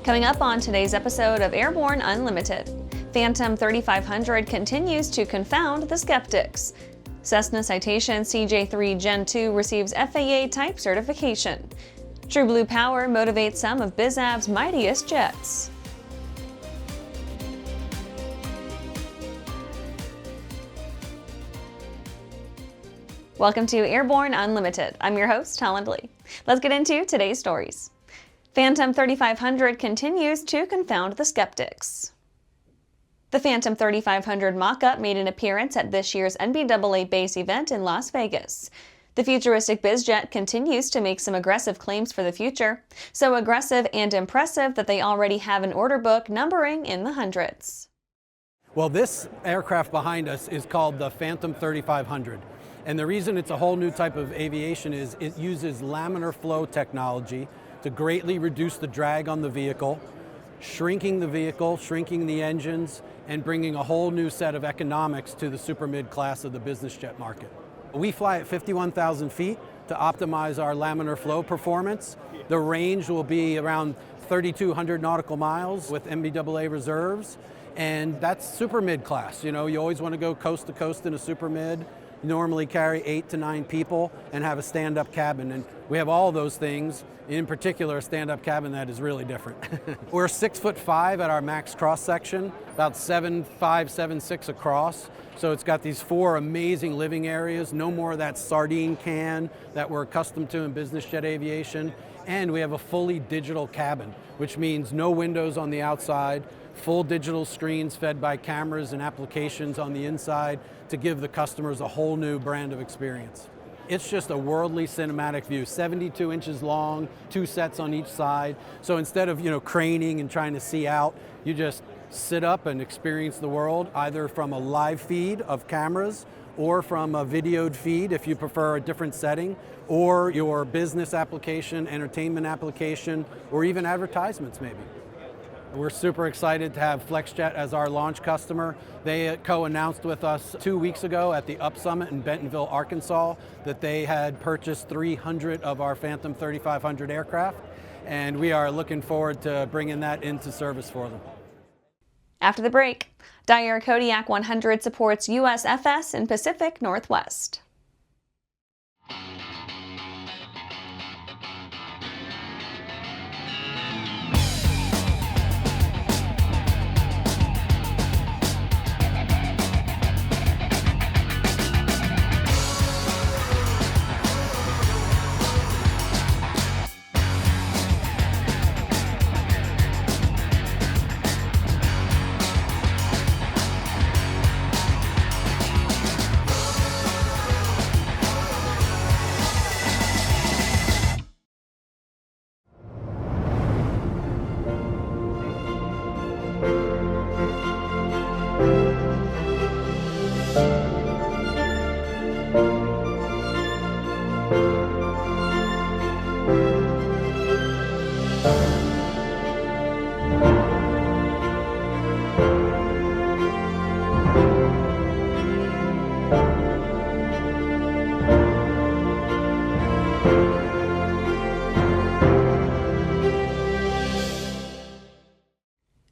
Coming up on today's episode of Airborne-Unlimited, Phantom 3500 continues to confound the skeptics. Cessna Citation CJ3 Gen2 receives FAA type certification. True Blue Power motivates some of BizAv's mightiest jets. Welcome to Airborne Unlimited. I'm your host, Holland Lee. Let's get into today's stories. Phantom 3500 continues to confound the skeptics. The Phantom 3500 mock-up made an appearance at this year's NBAA-BACE event in Las Vegas. The futuristic BizJet continues to make some aggressive claims for the future, so aggressive and impressive that they already have an order book numbering in the hundreds. Well, this aircraft behind us is called the Phantom 3500. And the reason it's a whole new type of aviation is it uses laminar flow technology to greatly reduce the drag on the vehicle, shrinking the engines, and bringing a whole new set of economics to the super mid class of the business jet market. We fly at 51,000 feet to optimize our laminar flow performance. The range will be around 3,200 nautical miles with NBAA reserves, and that's super mid class. You know, you always want to go coast to coast in a super mid. Normally carry 8 to 9 people and have a stand-up cabin, and we have all those things, in particular a stand-up cabin that is really different. We're 6'5" at our max cross section, about 7'5", 7'6" across, so it's got these 4 amazing living areas, no more of that sardine can that we're accustomed to in business jet aviation, and we have a fully digital cabin, which means no windows on the outside, full digital screens fed by cameras and applications on the inside to give the customers a whole new brand of experience. It's just a worldly cinematic view, 72 inches long, 2 sets on each side. So instead of, craning and trying to see out, you just sit up and experience the world either from a live feed of cameras or from a videoed feed if you prefer a different setting, or your business application, entertainment application, or even advertisements maybe. We're super excited to have FlexJet as our launch customer. They co-announced with us 2 weeks ago at the Up Summit in Bentonville, Arkansas, that they had purchased 300 of our Phantom 3500 aircraft, and we are looking forward to bringing that into service for them. After the break, Daher Kodiak 100 supports USFS in Pacific Northwest.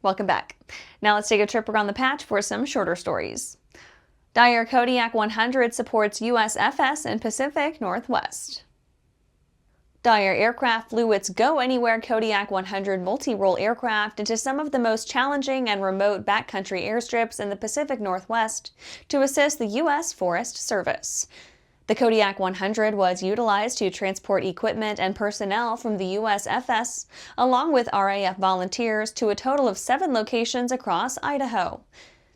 Welcome back. Now let's take a trip around the patch for some shorter stories. Daher Kodiak 100 supports USFS in Pacific Northwest. Daher Aircraft flew its Go Anywhere Kodiak 100 multi-role aircraft into some of the most challenging and remote backcountry airstrips in the Pacific Northwest to assist the U.S. Forest Service. The Kodiak 100 was utilized to transport equipment and personnel from the USFS, along with RAF volunteers, to a total of 7 locations across Idaho.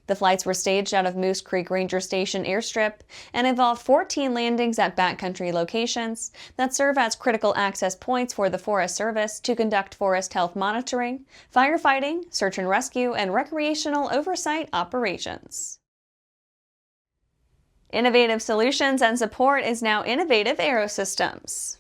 The flights were staged out of Moose Creek Ranger Station Airstrip and involved 14 landings at backcountry locations that serve as critical access points for the Forest Service to conduct forest health monitoring, firefighting, search and rescue, and recreational oversight operations. Innovative Solutions and Support is now Innovative Aerosystems.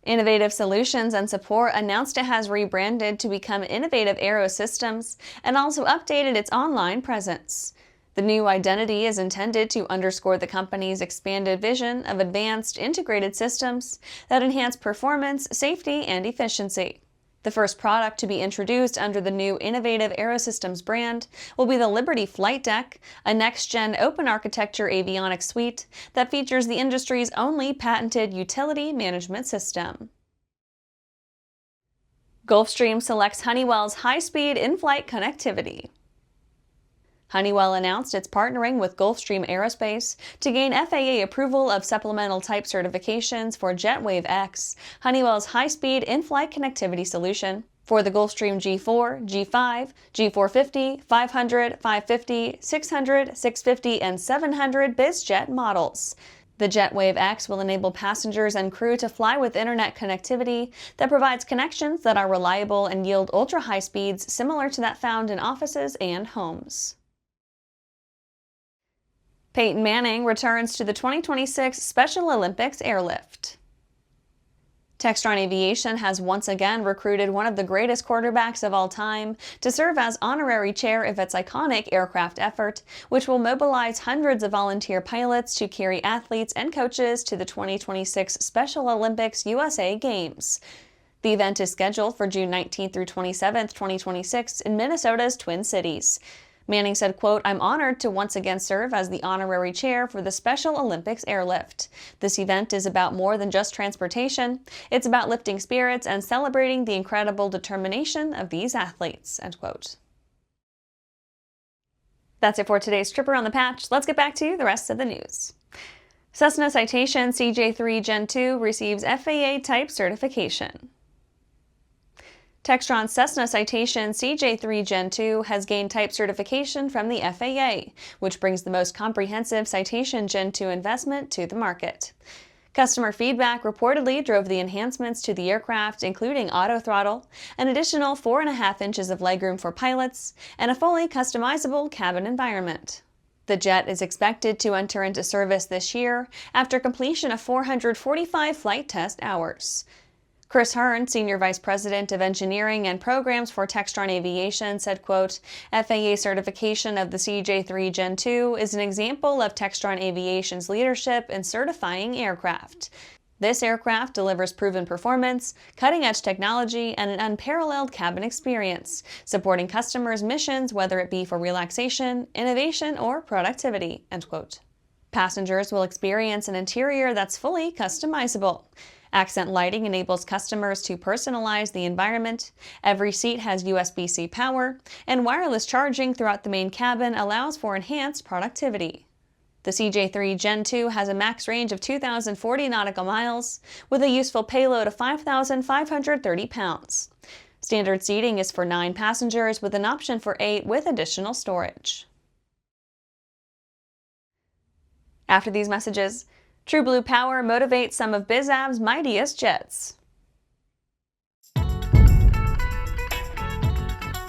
Innovative Solutions and Support announced it has rebranded to become Innovative Aerosystems and also updated its online presence. The new identity is intended to underscore the company's expanded vision of advanced integrated systems that enhance performance, safety, and efficiency. The first product to be introduced under the new innovative Aerosystems brand will be the Liberty Flight Deck, a next-gen open architecture avionics suite that features the industry's only patented utility management system. Gulfstream selects Honeywell's high-speed in-flight connectivity. Honeywell announced it's partnering with Gulfstream Aerospace to gain FAA approval of supplemental type certifications for JetWave X, Honeywell's high-speed in-flight connectivity solution, for the Gulfstream G4, G5, G450, 500, 550, 600, 650, and 700 BizJet models. The JetWave X will enable passengers and crew to fly with internet connectivity that provides connections that are reliable and yield ultra-high speeds similar to that found in offices and homes. Peyton Manning returns to the 2026 Special Olympics Airlift. Textron Aviation has once again recruited one of the greatest quarterbacks of all time to serve as honorary chair of its iconic aircraft effort, which will mobilize hundreds of volunteer pilots to carry athletes and coaches to the 2026 Special Olympics USA Games. The event is scheduled for June 19 through 27, 2026 in Minnesota's Twin Cities. Manning said, quote, "I'm honored to once again serve as the honorary chair for the Special Olympics Airlift. This event is about more than just transportation. It's about lifting spirits and celebrating the incredible determination of these athletes," end quote. That's it for today's Trip Around the Patch. Let's get back to the rest of the news. Cessna Citation CJ3 Gen2 receives FAA type certification. Textron's Cessna Citation CJ3 Gen2 has gained type certification from the FAA, which brings the most comprehensive Citation Gen2 investment to the market. Customer feedback reportedly drove the enhancements to the aircraft, including autothrottle, an additional 4.5 inches of legroom for pilots, and a fully customizable cabin environment. The jet is expected to enter into service this year after completion of 445 flight test hours. Chris Hearn, Senior Vice President of Engineering and Programs for Textron Aviation, said, quote, "FAA certification of the CJ3 Gen2 is an example of Textron Aviation's leadership in certifying aircraft. This aircraft delivers proven performance, cutting-edge technology, and an unparalleled cabin experience, supporting customers' missions whether it be for relaxation, innovation, or productivity," end quote. Passengers will experience an interior that's fully customizable. Accent lighting enables customers to personalize the environment, every seat has USB-C power, and wireless charging throughout the main cabin allows for enhanced productivity. The CJ3 Gen2 has a max range of 2,040 nautical miles, with a useful payload of 5,530 pounds. Standard seating is for 9 passengers with an option for 8 with additional storage. After these messages, True Blue Power motivates some of BizAv's mightiest jets.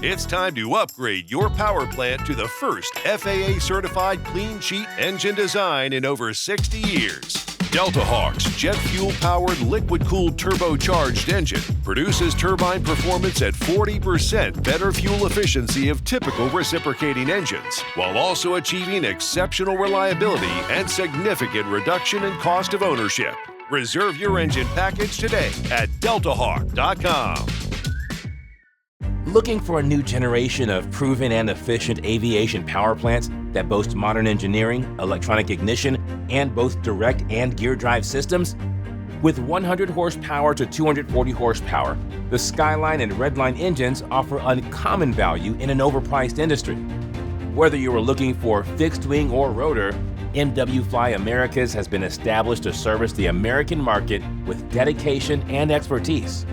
It's time to upgrade your power plant to the first FAA-certified clean sheet engine design in over 60 years. Delta Hawk's jet fuel-powered liquid-cooled turbocharged engine produces turbine performance at 40% better fuel efficiency of typical reciprocating engines, while also achieving exceptional reliability and significant reduction in cost of ownership. Reserve your engine package today at deltahawk.com. Looking for a new generation of proven and efficient aviation power plants that boast modern engineering, electronic ignition, and both direct and gear drive systems? With 100 horsepower to 240 horsepower, the Skyline and Redline engines offer uncommon value in an overpriced industry. Whether you are looking for fixed wing or rotor, MW Fly Americas has been established to service the American market with dedication and expertise.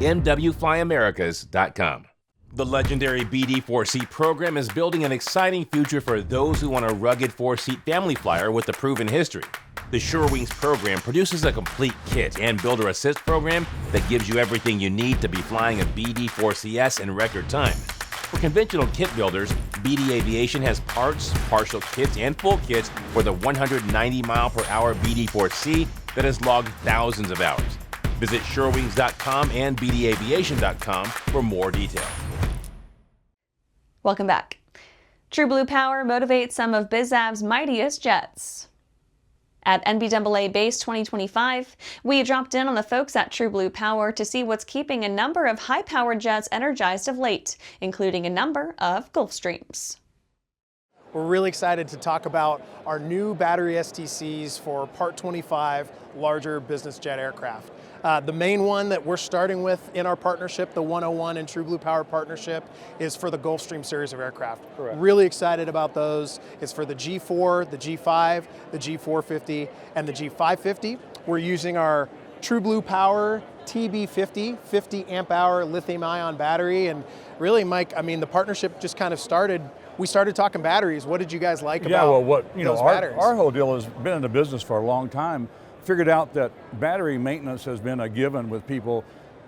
MWFlyAmericas.com. The legendary BD4C program is building an exciting future for those who want a rugged 4-seat family flyer with a proven history. The SureWings program produces a complete kit and builder assist program that gives you everything you need to be flying a BD4CS in record time. For conventional kit builders, BD Aviation has parts, partial kits, and full kits for the 190-mile-per-hour BD4C that has logged thousands of hours. Visit SureWings.com and BDAviation.com for more details. Welcome back. True Blue Power motivates some of BizAv's mightiest jets. At NBAA-BACE 2025, we dropped in on the folks at True Blue Power to see what's keeping a number of high-powered jets energized of late, including a number of Gulfstreams. We're really excited to talk about our new battery STCs for Part 25 larger business jet aircraft. The main one that we're starting with in our partnership, the 101 and True Blue Power partnership, is for the Gulfstream series of aircraft. Correct. Really excited about those. It's for the G4, the G5, the G450, and the G550. We're using our True Blue Power TB50, 50 amp hour lithium ion battery. And really, Mike, I mean, the partnership just kind of started. We started talking batteries. What did you guys like about those batteries? Our whole deal has been in the business for a long time. Figured out that battery maintenance has been a given with people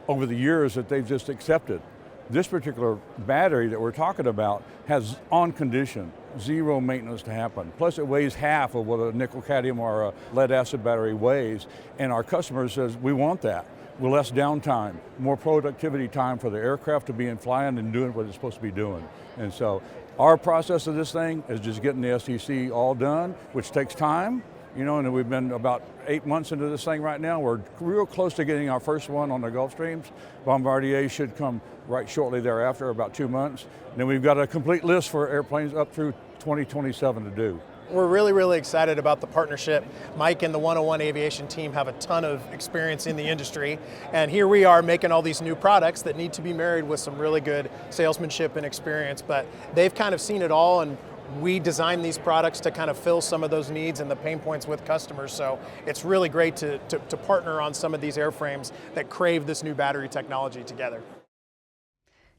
over the years that they've just accepted. This particular battery that we're talking about has on condition, zero maintenance to happen. Plus it weighs half of what a nickel cadmium or a lead acid battery weighs. And our customer says, we want that. With less downtime, more productivity time for the aircraft to be in flying and doing what it's supposed to be doing. And so our process of this thing is just getting the STC all done, which takes time. And we've been about 8 months into this thing right now. We're real close to getting our first one on the Gulfstreams. Bombardier should come right shortly thereafter, about 2 months. And then we've got a complete list for airplanes up through 2027 to do. We're really, really excited about the partnership. Mike and the 101 Aviation team have a ton of experience in the industry. And here we are making all these new products that need to be married with some really good salesmanship and experience. But they've kind of seen it all, and we designed these products to kind of fill some of those needs and the pain points with customers. So it's really great to partner on some of these airframes that crave this new battery technology together.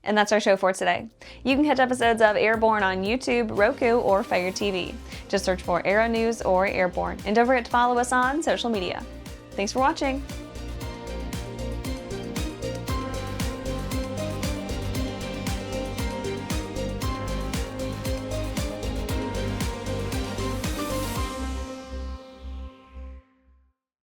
And that's our show for today. You can catch episodes of Airborne on YouTube, Roku, or Fire TV. Just search for Aero-News or Airborne. And don't forget to follow us on social media. Thanks for watching.